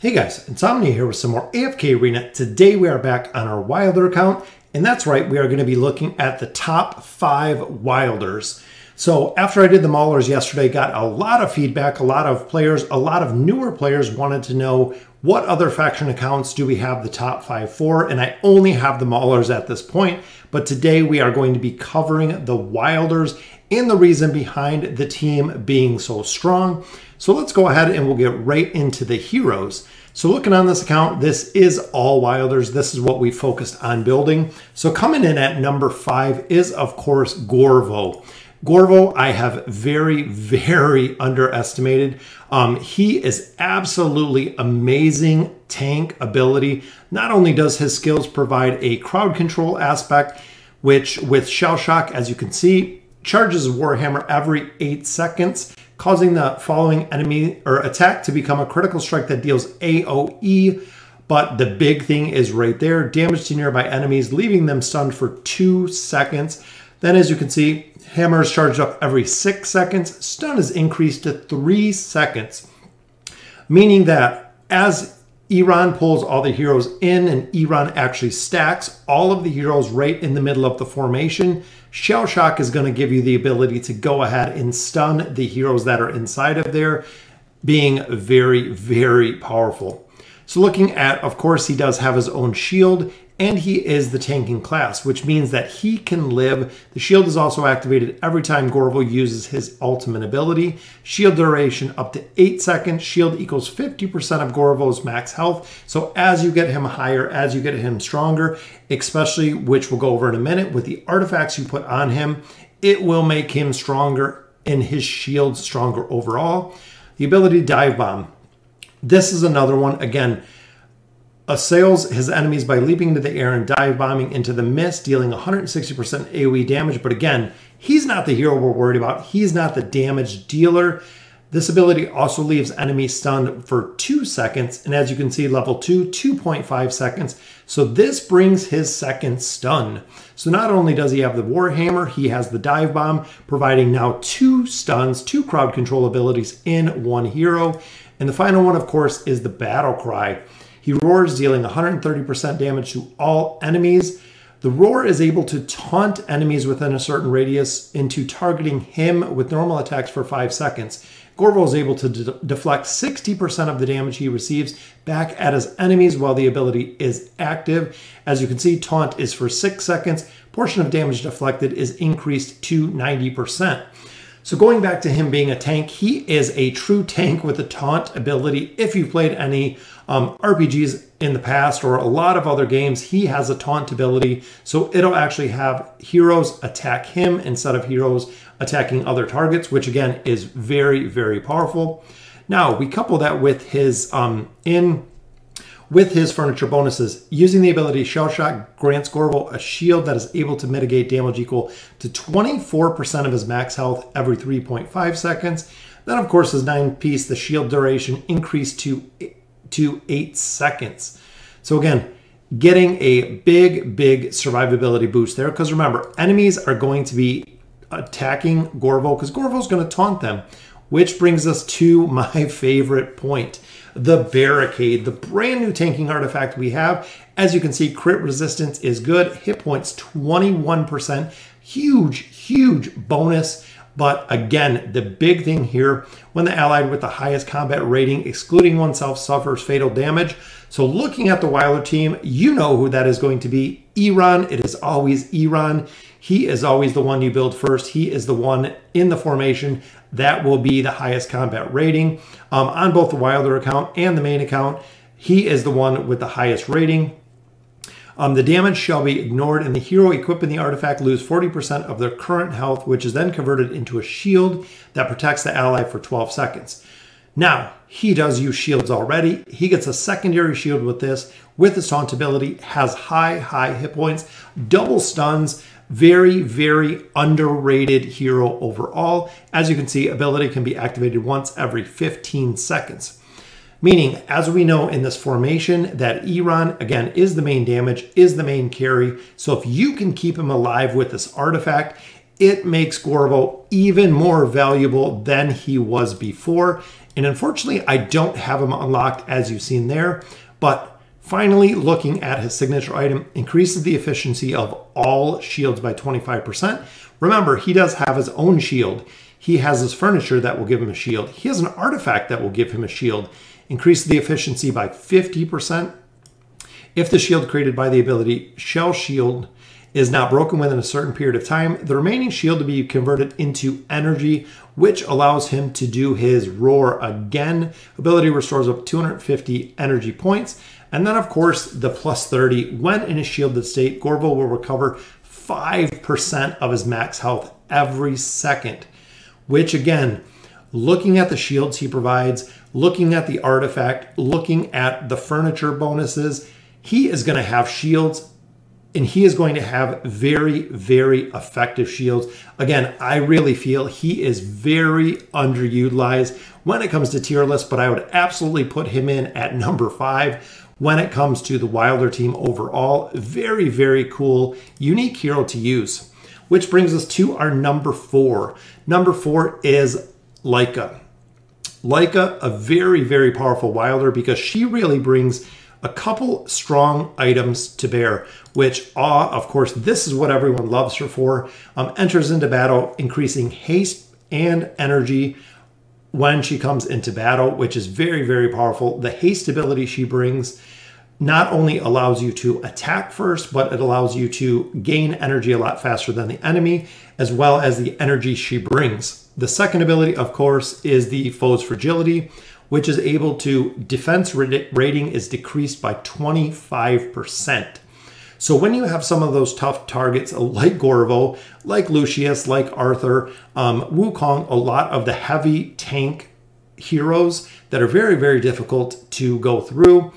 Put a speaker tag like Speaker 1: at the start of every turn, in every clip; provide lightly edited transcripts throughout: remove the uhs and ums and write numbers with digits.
Speaker 1: Hey guys, Insomnia here with some more AFK Arena. Today we are back on our Wilder account, and that's right, we are going to be looking at the top 5 Wilders. So after I did the Maulers yesterday, got a lot of feedback, a lot of players, a lot of newer players wanted to know what other faction accounts do we have the top 5 for, and I only have the Maulers at this point, but today we are going to be covering the Wilders and the reason behind the team being so strong. So let's go ahead and we'll get right into the heroes. So looking on this account, this is all Wilders. This is what we focused on building. So coming in at number 5 is, of course, Gorvo. Gorvo, I have very underestimated. He is absolutely amazing tank ability. Not only does his skills provide a crowd control aspect, which with Shell Shock, as you can see, charges Warhammer every 8 seconds, causing the following enemy or attack to become a critical strike that deals AoE. But the big thing is right there, damage to nearby enemies, leaving them stunned for 2 seconds. Then as you can see, hammer is charged up every 6 seconds. Stun is increased to 3 seconds, meaning that as Iran pulls all the heroes in and Iran actually stacks all of the heroes right in the middle of the formation, Shell Shock is going to give you the ability to go ahead and stun the heroes that are inside of there, being very powerful. So looking at, of course, he does have his own shield, and he is the tanking class, which means that he can live. The shield is also activated every time Gorvo uses his ultimate ability. Shield duration up to 8 seconds. Shield equals 50% of Gorvo's max health. So as you get him higher, as you get him stronger, especially, which we'll go over in a minute, with the artifacts you put on him, it will make him stronger and his shield stronger overall. The ability to dive bomb. This is another one. Again, assails his enemies by leaping into the air and dive bombing into the mist, dealing 160% AoE damage. But again, he's not the hero we're worried about. He's not the damage dealer. This ability also leaves enemies stunned for 2 seconds. And as you can see, level 2, 2.5 seconds. So this brings his second stun. So not only does he have the Warhammer, he has the dive bomb, providing now 2 stuns, 2 crowd control abilities in one hero. And the final one, of course, is the battle cry. He roars, dealing 130% damage to all enemies. The roar is able to taunt enemies within a certain radius into targeting him with normal attacks for 5 seconds. Gorvo is able to deflect 60% of the damage he receives back at his enemies while the ability is active. As you can see, taunt is for 6 seconds. Portion of damage deflected is increased to 90%. So going back to him being a tank, he is a true tank with a taunt ability. If you've played any RPGs in the past or a lot of other games, he has a taunt ability. So it'll actually have heroes attack him instead of heroes attacking other targets, which again is very powerful. Now we couple that with his with his furniture bonuses. Using the ability Shell Shock grants Gorvo a shield that is able to mitigate damage equal to 24% of his max health every 3.5 seconds. Then, of course, his 9-piece, the shield duration increased to 8 seconds. So again, getting a big survivability boost there, because remember, enemies are going to be attacking Gorvo because Gorvo's going to taunt them, which brings us to my favorite point. The Barricade, the brand new tanking artifact we have. As you can see, crit resistance is good. Hit points 21%. Huge bonus. But again, the big thing here, when the allied with the highest combat rating, excluding oneself, suffers fatal damage. So looking at the Wilder team, you know who that is going to be. Iran. It is always Iran. He is always the one you build first. He is the one in the formation that will be the highest combat rating. On both the Wilder account and the main account, he is the one with the highest rating. The damage shall be ignored, and the hero equipping the artifact lose 40% of their current health, which is then converted into a shield that protects the ally for 12 seconds. Now, he does use shields already. He gets a secondary shield with this, with his taunt ability, has high hit points, double stuns, very underrated hero overall. As you can see, ability can be activated once every 15 seconds. Meaning, as we know in this formation, that Iran, again, is the main damage, is the main carry. So if you can keep him alive with this artifact, it makes Gorvo even more valuable than he was before. And unfortunately, I don't have him unlocked as you've seen there, but finally looking at his signature item, increases the efficiency of all shields by 25%. Remember, he does have his own shield. He has his furniture that will give him a shield. He has an artifact that will give him a shield. Increases the efficiency by 50%. If the shield created by the ability Shell Shield is not broken within a certain period of time, the remaining shield to be converted into energy, which allows him to do his Roar again. Ability restores up 250 energy points. And then, of course, the plus 30. When in a shielded state, Gorvo will recover 5% of his max health every second, which again, looking at the shields he provides, looking at the artifact, looking at the furniture bonuses, he is going to have shields. And he is going to have very, very effective shields. Again, I really feel he is very underutilized when it comes to tier list, but I would absolutely put him in at number 5 when it comes to the Wilder team overall. Very, very cool, unique hero to use. Which brings us to our number 4. Number 4 is Leica. Leica, a very, very powerful Wilder because she really brings a couple strong items to bear, which of course, this is what everyone loves her for. Enters into battle, increasing haste and energy when she comes into battle, which is very, very powerful. The haste ability she brings not only allows you to attack first, but it allows you to gain energy a lot faster than the enemy, as well as the energy she brings. The second ability, of course, is the foe's fragility, which is able to defense rating is decreased by 25%. So when you have some of those tough targets like Gorvo, like Lucius, like Arthur, Wukong, a lot of the heavy tank heroes that are very, very difficult to go through,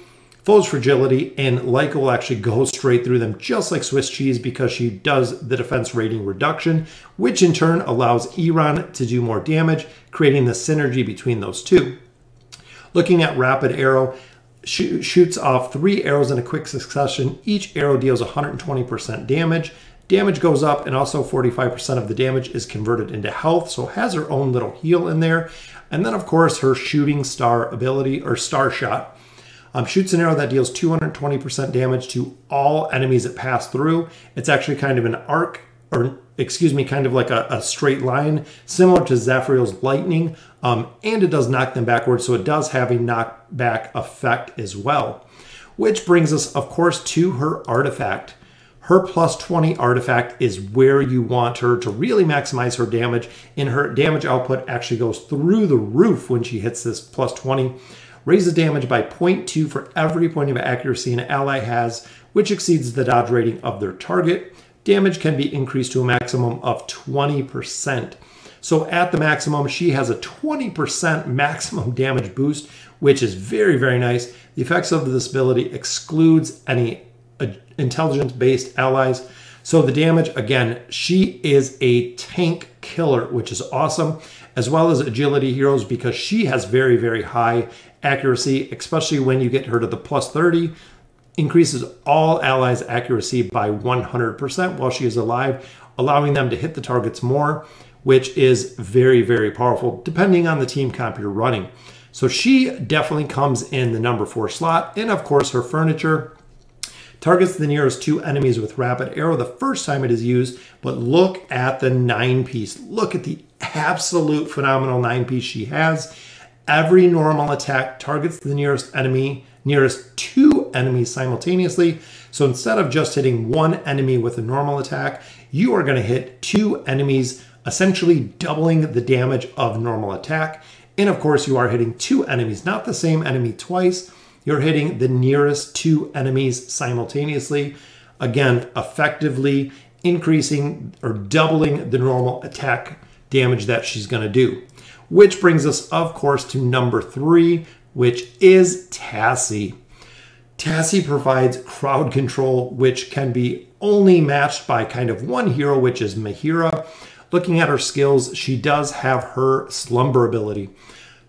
Speaker 1: foe's fragility, and Leica will actually go straight through them just like Swiss cheese because she does the defense rating reduction, which in turn allows Iran to do more damage, creating the synergy between those two. Looking at Rapid Arrow, shoots off 3 arrows in a quick succession. Each arrow deals 120% damage. Damage goes up, and also 45% of the damage is converted into health, so has her own little heal in there. And then, of course, her Shooting Star ability, or Star Shot, shoots an arrow that deals 220% damage to all enemies it pass through. It's actually kind of an arc, or excuse me, kind of like a straight line, similar to Zephyriel's lightning, and it does knock them backwards, so it does have a knockback effect as well. Which brings us, of course, to her artifact. Her plus 20 artifact is where you want her to really maximize her damage, and her damage output actually goes through the roof when she hits this plus 20. Raises damage by 0.2 for every point of accuracy an ally has, which exceeds the dodge rating of their target. Damage can be increased to a maximum of 20%. So at the maximum, she has a 20% maximum damage boost, which is very, very nice. The effects of this ability excludes any intelligence-based allies. So the damage, again, she is a tank killer, which is awesome, as well as agility heroes because she has very, very high accuracy, especially when you get her to the plus 30. Increases all allies' accuracy by 100% while she is alive, allowing them to hit the targets more, which is very, very powerful depending on the team comp you're running. So she definitely comes in the number 4 slot. And of course, her furniture targets the nearest 2 enemies with Rapid Arrow the first time it is used, but look at the 9-piece. Look at the absolute phenomenal 9-piece she has. Every normal attack targets the nearest 2 enemies simultaneously. So instead of just hitting 1 enemy with a normal attack, you are going to hit 2 enemies, essentially doubling the damage of normal attack. And of course, you are hitting 2 enemies, not the same enemy twice. You're hitting the nearest 2 enemies simultaneously. Again, effectively increasing or doubling the normal attack damage that she's going to do. Which brings us, of course, to number 3, which is Tassie. Tassie provides crowd control, which can be only matched by kind of one hero, which is Mahira. Looking at her skills, she does have her slumber ability.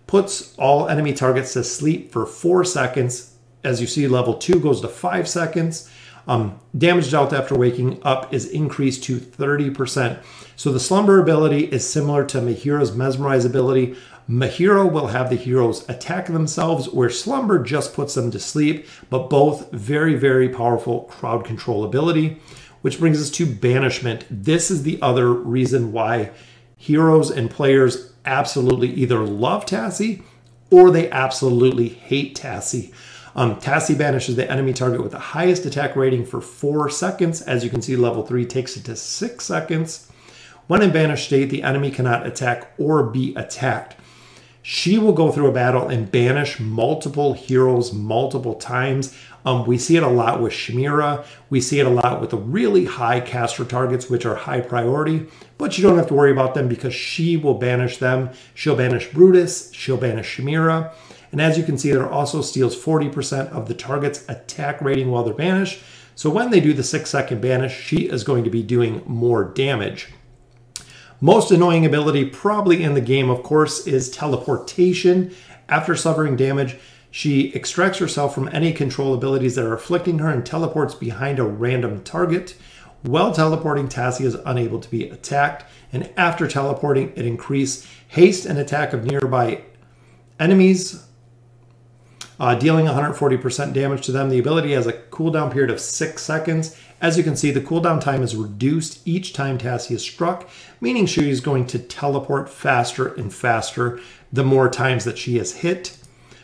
Speaker 1: Puts all enemy targets to sleep for 4 seconds. As you see, level 2 goes to 5 seconds. Damage dealt after waking up is increased to 30%. So the slumber ability is similar to Mihiro's mesmerize ability. Mihiro will have the heroes attack themselves, where slumber just puts them to sleep, but both very, very powerful crowd control ability. Which brings us to banishment. This is the other reason why heroes and players absolutely either love Tassie or they absolutely hate Tassie. Tassie banishes the enemy target with the highest attack rating for 4 seconds. As you can see, level 3 takes it to 6 seconds. When in banished state, the enemy cannot attack or be attacked. She will go through a battle and banish multiple heroes multiple times. We see it a lot with Shimira. We see it a lot with the really high caster targets, which are high priority, but you don't have to worry about them because she will banish them. She'll banish Brutus, she'll banish Shimira. And as you can see, there also steals 40% of the target's attack rating while they're banished. So when they do the 6-second banish, she is going to be doing more damage. Most annoying ability probably in the game, of course, is teleportation. After suffering damage, she extracts herself from any control abilities that are afflicting her and teleports behind a random target. While teleporting, Tassie is unable to be attacked, and after teleporting, it increases haste and attack of nearby enemies, dealing 140% damage to them. The ability has a cooldown period of 6 seconds. As you can see, the cooldown time is reduced each time Tassie is struck, meaning she is going to teleport faster and faster the more times that she is hit.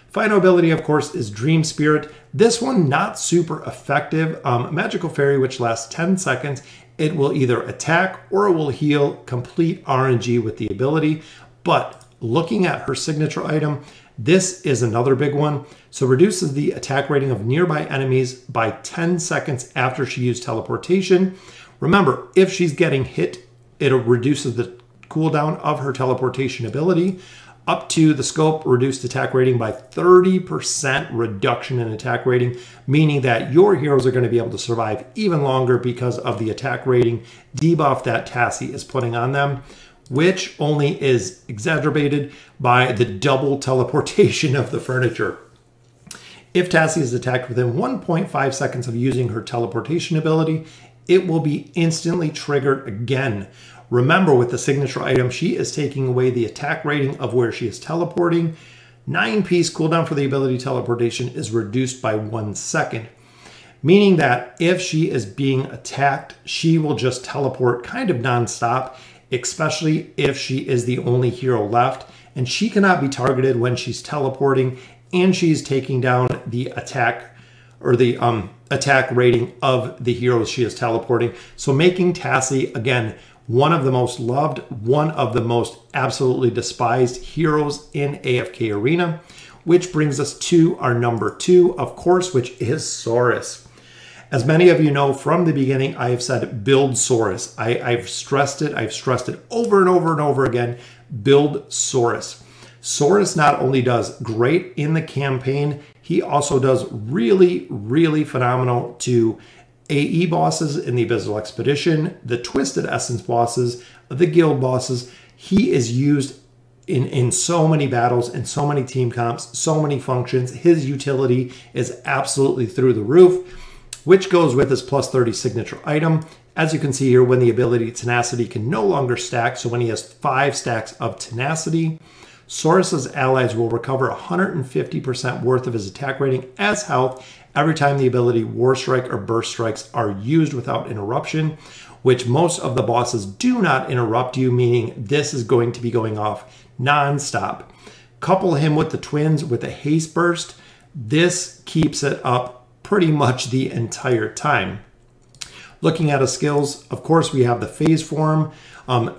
Speaker 1: Final ability, of course, is Dream Spirit. This one, not super effective. Magical Fairy, which lasts 10 seconds. It will either attack or it will heal. Complete RNG with the ability. But looking at her signature item, this is another big one. So reduces the attack rating of nearby enemies by 10 seconds after she used teleportation. Remember, if she's getting hit, it reduces the cooldown of her teleportation ability. Up to the scope, reduced attack rating by 30% reduction in attack rating, meaning that your heroes are going to be able to survive even longer because of the attack rating debuff that Tassie is putting on them, which only is exacerbated by the double teleportation of the furniture. If Tassie is attacked within 1.5 seconds of using her teleportation ability, it will be instantly triggered again. Remember, with the signature item, she is taking away the attack rating of where she is teleporting. 9-piece cooldown for the ability teleportation is reduced by 1 second, meaning that if she is being attacked, she will just teleport kind of nonstop, especially if she is the only hero left, and she cannot be targeted when she's teleporting and she's taking down the attack or the attack rating of the heroes she is teleporting. So making Tassie, again, one of the most loved, one of the most absolutely despised heroes in AFK Arena, which brings us to our number 2, of course, which is Soros. As many of you know from the beginning, I have said build Soros. I've stressed it over and over and over again, build Soros. Soros not only does great in the campaign, he also does really, really phenomenal to AE bosses in the Abyssal Expedition, the Twisted Essence bosses, the guild bosses. He is used in so many battles and so many team comps, so many functions. His utility is absolutely through the roof, which goes with his plus 30 signature item. As you can see here, when the ability Tenacity can no longer stack, so when he has 5 stacks of Tenacity, Soros's allies will recover 150% worth of his attack rating as health every time the ability War Strike or Burst Strikes are used without interruption, which most of the bosses do not interrupt you, meaning this is going to be going off non-stop. Couple him with the twins with a haste burst. This keeps it up pretty much the entire time. Looking at his skills, of course, we have the phase form.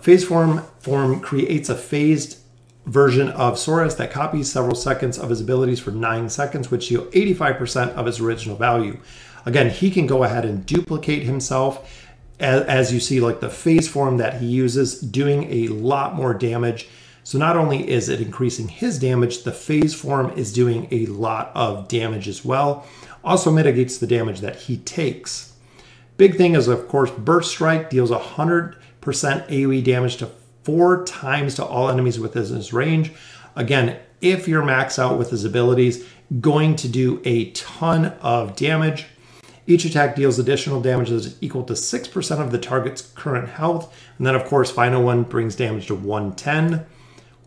Speaker 1: Phase form creates a phased version of Soros that copies several seconds of his abilities for 9 seconds, which yield 85% of his original value. Again, he can go ahead and duplicate himself, as you see, like the phase form that he uses, doing a lot more damage. So not only is it increasing his damage, the phase form is doing a lot of damage as well. Also mitigates the damage that he takes. Big thing is, of course, Burst Strike deals 100% AoE damage to 4 times to all enemies within his range. Again, if you're maxed out with his abilities, going to do a ton of damage. Each attack deals additional damage that is equal to 6% of the target's current health. And then, of course, final one brings damage to 110.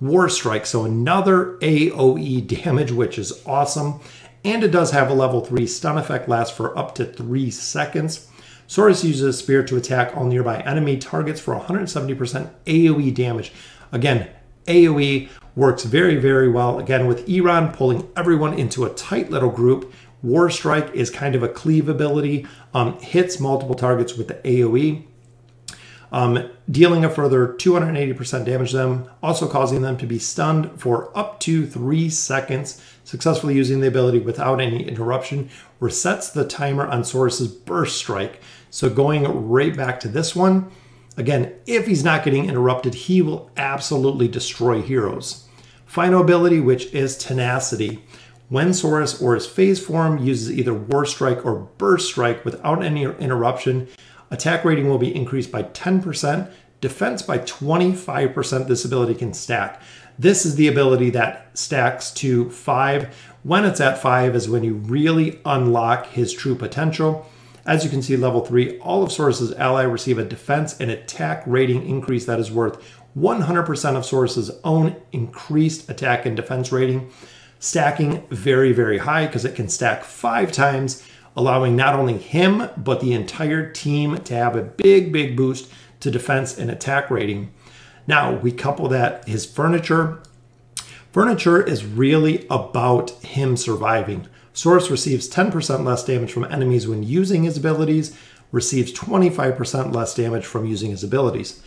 Speaker 1: War Strike, so another AoE damage, which is awesome. And it does have a level 3 stun effect, lasts for up to 3 seconds. Soros uses a spear to attack all nearby enemy targets for 170% AoE damage. Again, AoE works very, very well. Again, with Iran pulling everyone into a tight little group. War Strike is kind of a cleave ability, hits multiple targets with the AoE, dealing a further 280% damage to them, also causing them to be stunned for up to 3 seconds. Successfully using the ability without any interruption resets the timer on Soros's Burst Strike. So going right back to this one, again, if he's not getting interrupted, he will absolutely destroy heroes. Final ability, which is Tenacity. When Soros or his phase form uses either War Strike or Burst Strike without any interruption, attack rating will be increased by 10%, defense by 25%. This ability can stack. This is the ability that stacks to 5. When it's at 5 is when you really unlock his true potential. As you can see, level 3, all of Soros's allies receive a defense and attack rating increase that is worth 100% of Soros's own increased attack and defense rating. Stacking very, very high because it can stack 5 times, allowing not only him, but the entire team to have a big, big boost to defense and attack rating. Now, we couple that, his furniture. Furniture is really about him surviving. Soros receives 10% less damage from enemies when using his abilities, receives 25% less damage from using his abilities.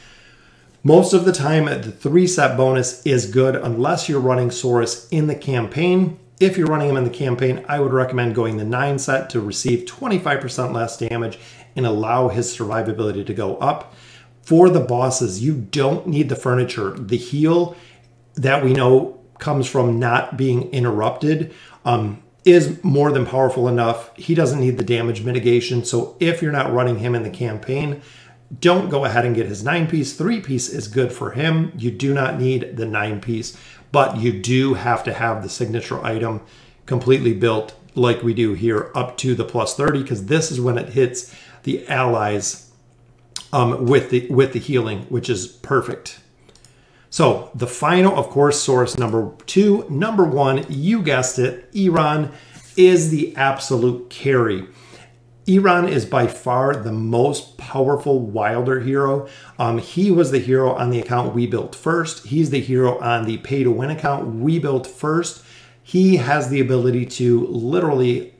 Speaker 1: Most of the time, the 3-set bonus is good unless you're running Soros in the campaign. If you're running him in the campaign, I would recommend going the 9-set to receive 25% less damage and allow his survivability to go up. For the bosses, you don't need the furniture. The heal that we know comes from not being interrupted is more than powerful enough. He doesn't need the damage mitigation. So if you're not running him in the campaign, don't go ahead and get his 9-piece. 3-piece is good for him. You do not need the 9-piece, but you do have to have the signature item completely built like we do here up to the plus 30, because this is when it hits the allies with the healing, which is perfect. So the final, of course, Soros number 2. Number 1, you guessed it, Iran is the absolute carry. Iran is by far the most powerful Wilder hero. He was the hero on the account we built first. He's the hero on the pay-to-win account we built first. He has the ability to literally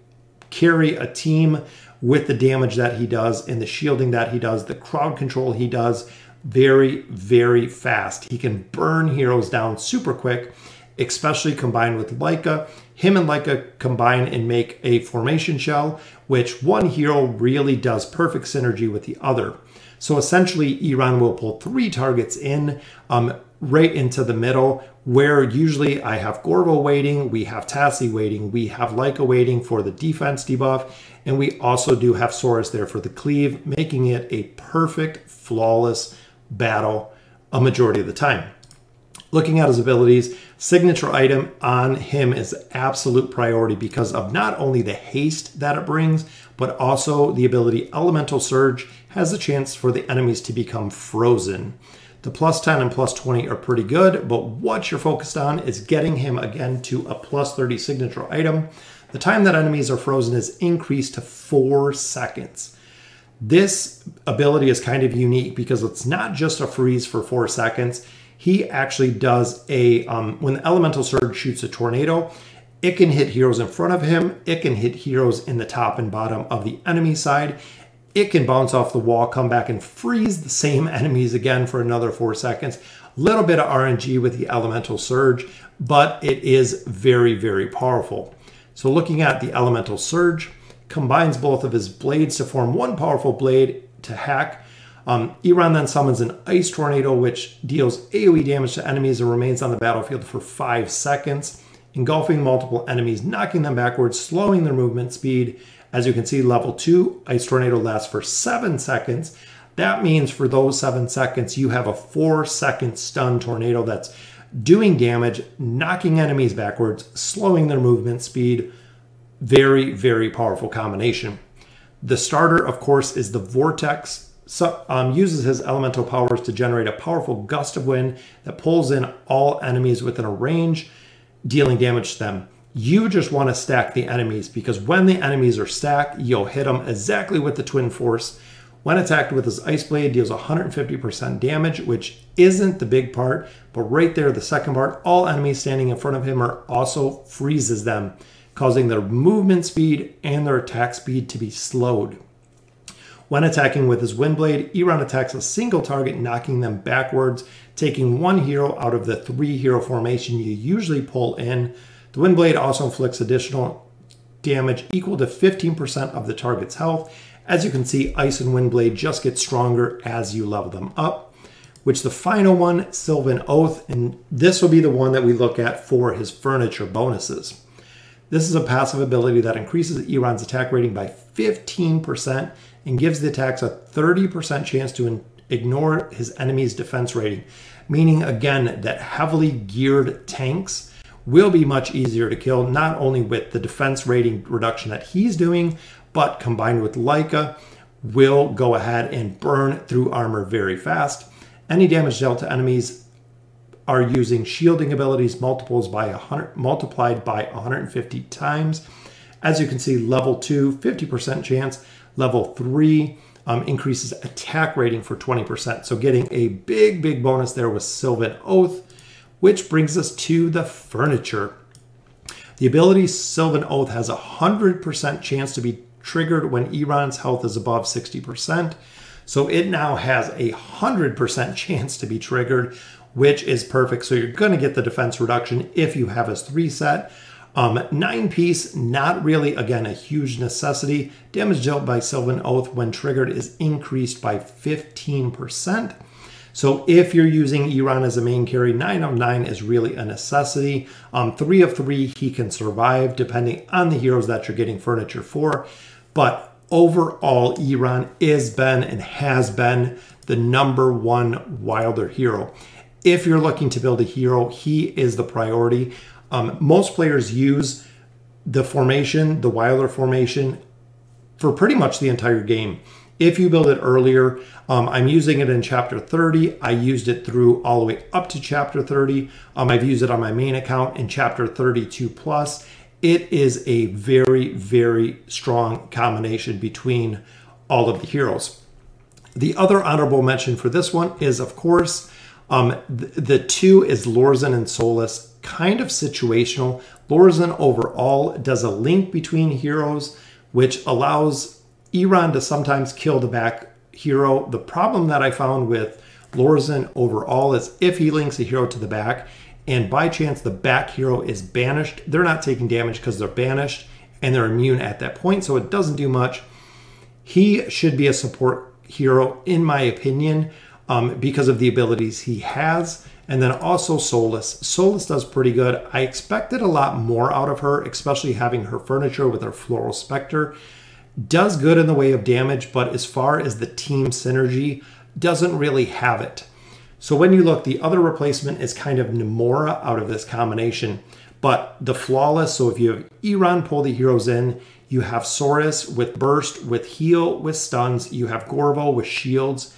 Speaker 1: carry a team with the damage that he does and the shielding that he does, the crowd control he does very, very fast. He can burn heroes down super quick, especially combined with Leica. Him and Leica combine and make a formation shell, which one hero really does perfect synergy with the other. So essentially, Iran will pull 3 targets in right into the middle, where usually I have Gorvo waiting, we have Tassi waiting, we have Leica waiting for the defense debuff, and we also do have Soros there for the cleave, making it a perfect, flawless battle a majority of the time. Looking at his abilities, signature item on him is absolute priority because of not only the haste that it brings, but also the ability Elemental Surge has a chance for the enemies to become frozen. The plus 10 and plus 20 are pretty good, but what you're focused on is getting him again to a plus 30 signature item. The time that enemies are frozen is increased to 4 seconds. This ability is kind of unique because it's not just a freeze for 4 seconds. He actually does a, when the Elemental Surge shoots a tornado, it can hit heroes in front of him. It can hit heroes in the top and bottom of the enemy side. It can bounce off the wall, come back and freeze the same enemies again for another 4 seconds. A little bit of RNG with the Elemental Surge, but it is very, very powerful. So looking at the Elemental Surge, combines both of his blades to form one powerful blade to hack. Iran then summons an Ice Tornado, which deals AoE damage to enemies and remains on the battlefield for 5 seconds, engulfing multiple enemies, knocking them backwards, slowing their movement speed. As you can see, level 2, Ice Tornado lasts for 7 seconds. That means for those 7 seconds, you have a 4-second stun tornado that's doing damage, knocking enemies backwards, slowing their movement speed. Very, very powerful combination. The starter, of course, is the Vortex. Uses his elemental powers to generate a powerful gust of wind that pulls in all enemies within a range, dealing damage to them. You just want to stack the enemies, because when the enemies are stacked, you'll hit them exactly with the Twin Force. When attacked with his Ice Blade, deals 150% damage, which isn't the big part, but right there, the second part, all enemies standing in front of him also freezes them, causing their movement speed and their attack speed to be slowed. When attacking with his Windblade, Iran attacks a single target, knocking them backwards, taking one hero out of the 3-hero formation you usually pull in. The Windblade also inflicts additional damage equal to 15% of the target's health. As you can see, Ice and Windblade just get stronger as you level them up. Which the final one, Sylvan Oath, and this will be the one that we look at for his furniture bonuses. This is a passive ability that increases Iran's attack rating by 15% and gives the attacks a 30% chance to ignore his enemy's defense rating. Meaning, again, that heavily geared tanks will be much easier to kill, not only with the defense rating reduction that he's doing, but combined with Leica, will go ahead and burn through armor very fast. Any damage dealt to enemies are using shielding abilities multiplied by 150 times. As you can see, level 2, 50% chance. Level 3 increases attack rating for 20%. So getting a big bonus there with Sylvan Oath, which brings us to the furniture. The ability Sylvan Oath has a 100% chance to be triggered when Iran's health is above 60%. So it now has a 100% chance to be triggered, which is perfect. So you're going to get the defense reduction if you have his 3 set. 9-piece, not really, again, a huge necessity. Damage dealt by Sylvan Oath when triggered is increased by 15%. So if you're using Iran as a main carry, 9 of 9 is really a necessity. 3 of 3 he can survive depending on the heroes that you're getting furniture for. But overall, Iran has been the #1 Wilder hero. If you're looking to build a hero, he is the priority. Most players use the formation, the Wilder formation, for pretty much the entire game. If you build it earlier, I'm using it in chapter 30. I used it through all the way up to chapter 30. I've used it on my main account in chapter 32 plus. It is a very strong combination between all of the heroes. The other honorable mention for this one is, of course, the 2 is Lorzen and Soros. Kind of situational. Lorzen overall does a link between heroes, which allows Iran to sometimes kill the back hero. The problem that I found with Lorzen overall is if he links a hero to the back and by chance the back hero is banished, they're not taking damage because they're banished and they're immune at that point, so it doesn't do much. He should be a support hero in my opinion, because of the abilities he has. And then also Soros. Soros does pretty good. I expected a lot more out of her, especially having her furniture with her Floral Spectre. Does good in the way of damage, but as far as the team synergy, doesn't really have it. So when you look, the other replacement is kind of Namora out of this combination. But the Flawless, so if you have Iran pull the heroes in, you have Soros with Burst, with Heal, with Stuns. You have Gorvo with Shields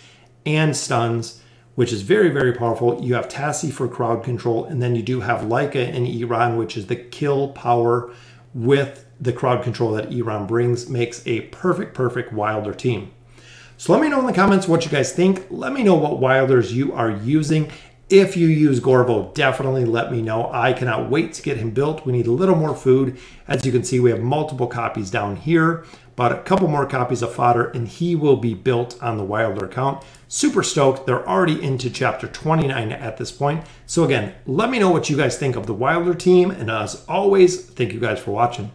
Speaker 1: and Stuns, which is very powerful. You have Tassi for crowd control, and then you do have Leica in Iran, which is the kill power with the crowd control that Iran brings, makes a perfect Wilder team. So let me know in the comments what you guys think. Let me know what Wilders you are using. If you use Gorvo, definitely let me know. I cannot wait to get him built. We need a little more food. As you can see, we have multiple copies down here, but a couple more copies of fodder, and he will be built on the Wilder account. Super stoked. They're already into chapter 29 at this point. So again, let me know what you guys think of the Wilder team. And as always, thank you guys for watching.